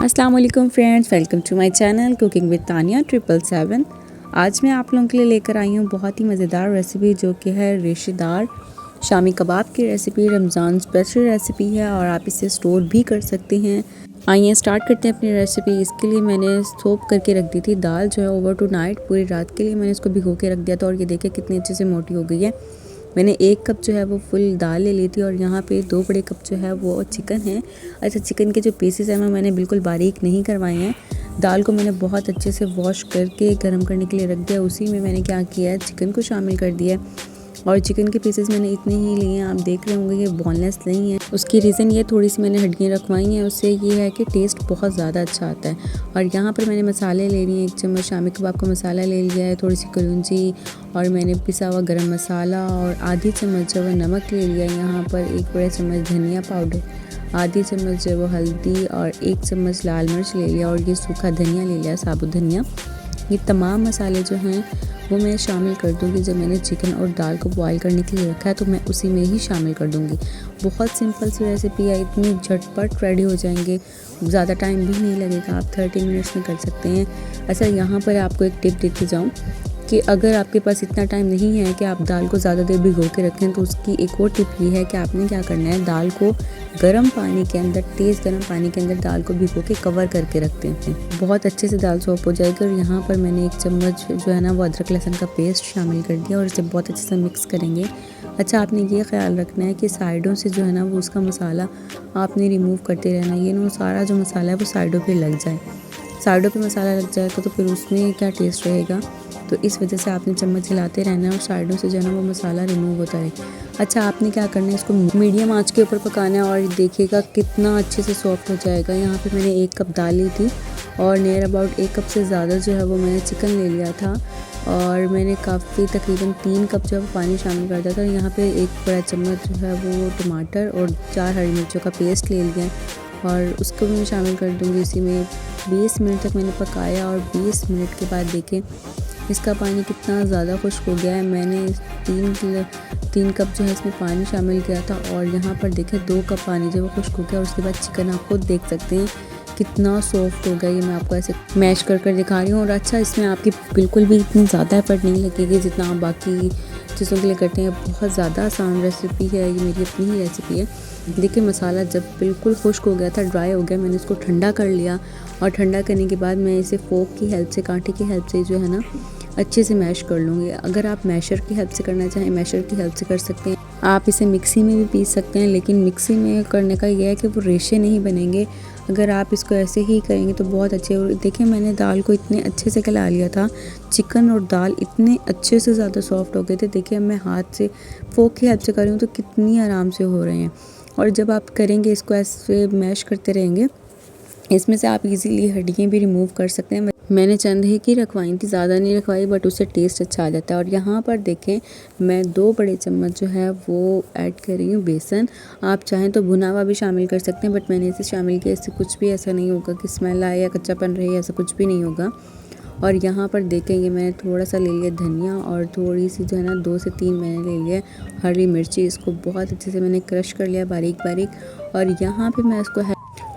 अस्सलाम वालेकुम friends, welcome to my channel cooking with Tania 777। आज मैं आप लोगों के लिए लेकर आई हूँ बहुत ही मज़ेदार रेसिपी जो कि है रेशेदार शामी कबाब की रेसिपी। रमज़ान स्पेशल रेसिपी है और आप इसे स्टोर भी कर सकते हैं। आइए स्टार्ट करते हैं अपनी रेसिपी। इसके लिए मैंने सोप करके रख दी थी दाल जो है ओवर टू नाइट, पूरी रात के लिए मैंने इसको भिगो के रख दिया था और ये देखिए कितनी अच्छे से मोटी हो गई है। मैंने 1 कप जो है वो फुल दाल ले ली थी और यहाँ पे 2 बड़े कप जो है वो चिकन है। अच्छा, चिकन के जो पीसेस हैं वो मैंने बिल्कुल बारीक नहीं करवाए हैं। दाल को मैंने बहुत अच्छे से वॉश करके गर्म करने के लिए रख दिया। उसी में मैंने क्या किया है, चिकन को शामिल कर दिया है और चिकन के पीसेस मैंने इतने ही लिए हैं। आप देख रहे होंगे ये बोनलेस नहीं है। उसकी रीज़न ये थोड़ी सी मैंने हड्डियाँ रखवाई हैं, उससे ये है कि टेस्ट बहुत ज़्यादा अच्छा आता है। और यहाँ पर मैंने मसाले ले लिए, 1 चम्मच शामी कबाब का मसाला ले लिया है, थोड़ी सी कलौंजी और मैंने पिसा हुआ गरम मसाला और आधी चम्मच जो है नमक ले लिया। यहाँ पर 1 बड़े चम्मच धनिया पाउडर, आधी चम्मच जो है वो हल्दी और 1 चम्मच लाल मिर्च ले लिया और ये सूखा धनिया ले लिया, साबुत धनिया। ये तमाम मसाले जो हैं वो मैं शामिल कर दूँगी। जब मैंने चिकन और दाल को बॉईल करने के लिए रखा है तो मैं उसी में ही शामिल कर दूँगी। बहुत सिंपल सी रेसिपी है, इतनी झटपट रेडी हो जाएंगे, ज़्यादा टाइम भी नहीं लगेगा, आप 30 मिनट्स में कर सकते हैं। अच्छा, यहाँ पर आपको एक टिप देती जाऊँ कि अगर आपके पास इतना टाइम नहीं है कि आप दाल को ज़्यादा देर भिगो के रखें तो उसकी एक और टिप ये है कि आपने क्या करना है, दाल को गर्म पानी के अंदर, तेज़ गर्म पानी के अंदर दाल को भिगो के कवर करके रखते हैं, बहुत अच्छे से दाल सॉफ्ट हो जाएगी। और यहाँ पर मैंने 1 चम्मच जो है ना वो अदरक लहसुन का पेस्ट शामिल कर दिया और इसे बहुत अच्छे से मिक्स करेंगे। अच्छा, आपने ये ख्याल रखना है कि साइडों से जो है ना वो उसका मसाला आपने रिमूव करते रहना, ये ना सारा जो मसाला है वो साइडों पर लग जाए। साइडों पे मसाला लग जाएगा तो फिर उसमें क्या टेस्ट रहेगा, तो इस वजह से आपने चम्मच हिलाते रहना है और साइडों से जो है ना वो मसाला रिमूव होता है। अच्छा, आपने क्या करना है, इसको मीडियम आंच के ऊपर पकाना है और देखिएगा कितना अच्छे से सॉफ्ट हो जाएगा। यहाँ पे मैंने 1 कप दाल ली थी और नियर अबाउट 1 कप से ज़्यादा जो है वो मैंने चिकन ले लिया था और मैंने काफ़ी तकरीबन 3 कप जो है वो पानी शामिल कर दिया था। यहाँ पे 1 बड़ा चम्मच जो है वो टमाटर और 4 हरी मिर्चों का पेस्ट ले लिया और उसको भी मैं शामिल कर दूँगी इसी में। 20 मिनट तक मैंने पकाया और 20 मिनट के बाद देखें इसका पानी कितना ज़्यादा खुश्क हो गया है। मैंने 3 कप जो है इसमें पानी शामिल किया था और यहाँ पर देखें 2 कप पानी जो वो खुश्क हो गया और उसके बाद चिकन आप खुद देख सकते हैं कितना सॉफ्ट हो गया। ये मैं आपको ऐसे मैश कर दिखा रही हूँ। और अच्छा, इसमें आपकी बिल्कुल भी इतनी ज़्यादा एफर्ट नहीं लगेगी जितना आप बाकी चीज़ों के लिए करते हैं। बहुत ज़्यादा आसान रेसिपी है, ये मेरी अपनी ही रेसिपी है। देखिए मसाला जब बिल्कुल खुश्क हो गया था, ड्राई हो गया, मैंने इसको ठंडा कर लिया और ठंडा करने के बाद मैं इसे फोक की हेल्प से, कांटे की हेल्प से जो है ना अच्छे से मैश कर लूँगी। अगर आप मैशर की हेल्प से करना चाहें, मैशर की हेल्प से कर सकते हैं। आप इसे मिक्सी में भी पीस सकते हैं, लेकिन मिक्सी में करने का यह है कि वो रेशे नहीं बनेंगे। अगर आप इसको ऐसे ही करेंगे तो बहुत अच्छे। और देखिए मैंने दाल को इतने अच्छे से गला लिया था, चिकन और दाल इतने अच्छे से ज़्यादा सॉफ्ट हो गए थे। देखिए मैं हाथ से फोक की हेल्प से कर रही हूँ तो कितनी आराम से हो रहे हैं। और जब आप करेंगे इसको ऐसे मैश करते रहेंगे, इसमें से आप इजीली हड्डियाँ भी रिमूव कर सकते हैं। मैंने चंद ही की रखवाई थी, ज़्यादा नहीं रखवाई, बट उससे टेस्ट अच्छा आ जाता है। और यहाँ पर देखें मैं 2 बड़े चम्मच जो है वो ऐड कर रही हूँ बेसन। आप चाहें तो भुना हुआ भी शामिल कर सकते हैं, बट मैंने इसे शामिल किया। इससे कुछ भी ऐसा नहीं होगा कि स्मेल आए या कच्चापन रहे, ऐसा कुछ भी नहीं होगा। और यहाँ पर देखेंगे मैंने थोड़ा सा ले लिया धनिया और थोड़ी सी जो है ना 2 से 3 मैंने ले लिया हरी मिर्ची। इसको बहुत अच्छे से मैंने क्रश कर लिया बारीक बारीक और यहाँ पे मैं इसको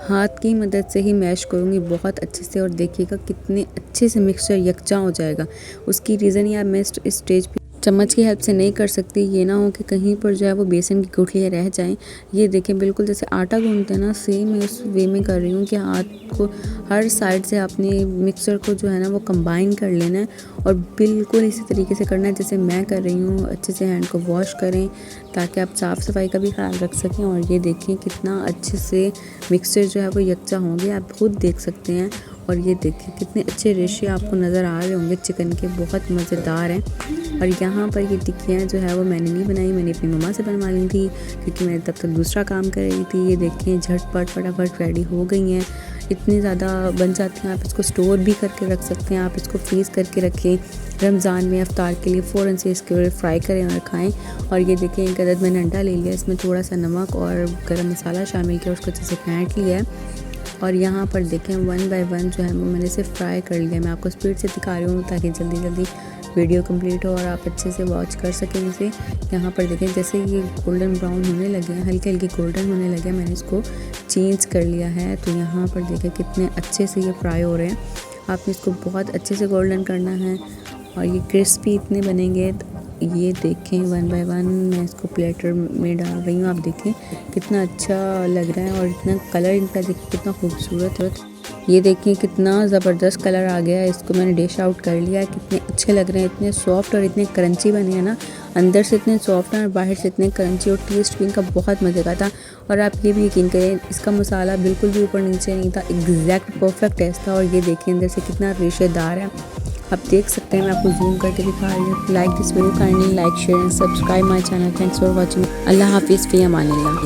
हाथ की मदद से ही मैश करूँगी बहुत अच्छे से। और देखिएगा कितने अच्छे से मिक्सचर यकजा हो जाएगा। उसकी रीज़न ये मैं इस स्टेज पे चम्मच की हेल्प से नहीं कर सकती, ये ना हो कि कहीं पर जो है वो बेसन की गुठलियाँ रह जाएं। ये देखें बिल्कुल जैसे आटा गूंथते हैं ना, सेम मैं उस वे में कर रही हूँ कि हाथ को हर साइड से अपने मिक्सचर को जो है ना वो कंबाइन कर लेना है और बिल्कुल इसी तरीके से करना है जैसे मैं कर रही हूँ। अच्छे से हैंड को वॉश करें ताकि आप साफ़ सफाई का भी ख्याल रख सकें। और ये देखें कितना अच्छे से मिक्सचर जो है वो यकजा होंगे, आप खुद देख सकते हैं। और ये देखिए कितने अच्छे रेशे आपको नज़र आ रहे होंगे चिकन के, बहुत मज़ेदार हैं। और यहाँ पर ये टिक्कियाँ जो है वो मैंने नहीं बनाई, मैंने अपनी मम्मा से बनवा ली थी क्योंकि मैं तब तक दूसरा काम कर रही थी। ये देखें झटपट फटाफट रेडी हो गई हैं, इतनी ज़्यादा बन जाती हैं। आप इसको स्टोर भी करके रख सकते हैं, आप इसको फ्रीज़ करके रखें रमज़ान में अफ्तार के लिए फ़ौरन से इसके फ्राई करें और खाएं। और ये देखें एक अदद मैंने अंडा ले लिया, इसमें थोड़ा सा नमक और गरम मसाला शामिल किया, उसको अच्छे से फेंट लिया है। और यहाँ पर देखें 1 बाय 1 जो है वो मैंने इसे फ्राई कर लिया। मैं आपको स्पीड से दिखा रही हूँ ताकि जल्दी जल्दी वीडियो कंप्लीट हो और आप अच्छे से वॉच कर सकें इसे। यहाँ पर देखें जैसे ये गोल्डन ब्राउन होने लगे हैं, हल्के हल्के गोल्डन होने लगे हैं, मैंने इसको चेंज कर लिया है। तो यहाँ पर देखें कितने अच्छे से ये फ्राई हो रहे हैं। आपने इसको बहुत अच्छे से गोल्डन करना है और ये क्रिस्पी इतने बनेंगे। ये देखें वन बाय वन मैं इसको प्लेटर में डाल रही हूँ। आप देखें कितना अच्छा लग रहा है और इतना कलर इनका देखिए कितना खूबसूरत है। ये देखिए कितना ज़बरदस्त कलर आ गया है। इसको मैंने डिश आउट कर लिया है। कितने अच्छे लग रहे हैं, इतने सॉफ्ट और इतने क्रंची बने हैं ना, अंदर से इतने सॉफ्ट हैं और बाहर से इतने क्रंची, और टेस्ट भी इनका बहुत मज़े का था। और आप ये भी यकीन करें इसका मसाला बिल्कुल भी ऊपर नीचे नहीं था, एग्जैक्ट परफेक्ट टेस्ट था। और ये देखिए अंदर से कितना रेशेदार है, आप देख सकते हैं। मैं आपको जूम करके दिखा रही हूँ। Like this video, kindly like share and subscribe my channel. Thanks for watching. Allah हाफिज़, फ़ी अमानिल्लाह।